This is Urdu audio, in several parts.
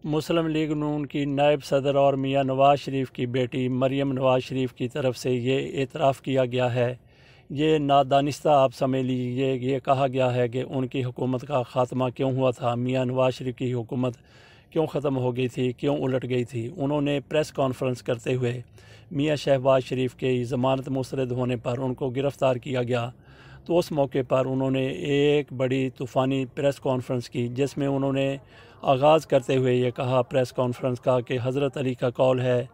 مسلم لیگ نون کی نائب صدر اور میاں نواز شریف کی بیٹی مریم نواز شریف کی طرف سے یہ اعتراف کیا گیا ہے، یہ نادانستہ آپ سمجھ لیجیے، یہ کہا گیا ہے کہ ان کی حکومت کا خاتمہ کیوں ہوا تھا، میاں نواز شریف کی حکومت کیوں ختم ہو گئی تھی، کیوں الٹ گئی تھی۔ انہوں نے پریس کانفرنس کرتے ہوئے میاں شہباز شریف کے ضمانت مسترد ہونے پر ان کو گرفتار کیا گیا، تو اس موقع پر انہوں نے ایک بڑی طوفانی پریس کانفرنس کی، جس میں انہوں نے آغاز کرتے ہوئے یہ کہا پریس کانفرنس کا کہ حضرت علی کا قول ہے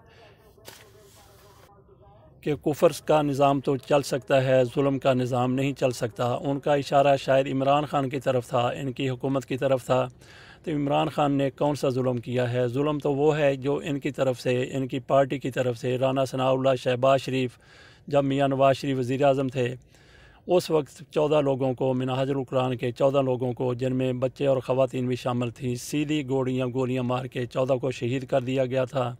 کہ کفر کا نظام تو چل سکتا ہے، ظلم کا نظام نہیں چل سکتا۔ ان کا اشارہ شاید عمران خان کی طرف تھا، ان کی حکومت کی طرف تھا۔ تو عمران خان نے کون سا ظلم کیا ہے؟ ظلم تو وہ ہے جو ان کی طرف سے، ان کی پارٹی کی طرف سے، رانا ثناءاللہ، شہباز شریف، جب میاں نواز شریف وزیر اعظم تھے، اس وقت 14 لوگوں کو، منہاج القرآن کے 14 لوگوں کو، جن میں بچے اور خواتین بھی شامل تھیں، سیدھی گولیاں مار کے 14 کو شہید کر دیا گیا تھا۔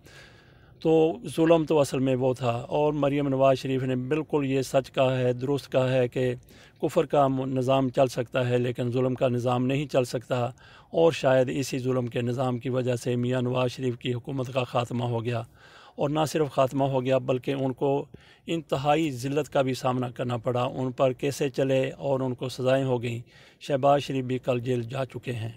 تو ظلم تو اصل میں وہ تھا، اور مریم نواز شریف نے بالکل یہ سچ کہا ہے، درست کہا ہے کہ کفر کا نظام چل سکتا ہے لیکن ظلم کا نظام نہیں چل سکتا، اور شاید اسی ظلم کے نظام کی وجہ سے میاں نواز شریف کی حکومت کا خاتمہ ہو گیا، اور نہ صرف خاتمہ ہو گیا بلکہ ان کو انتہائی ذلت کا بھی سامنا کرنا پڑا، ان پر کیسے چلے اور ان کو سزائیں ہو گئیں۔ شہباز شریف بھی کل جیل جا چکے ہیں۔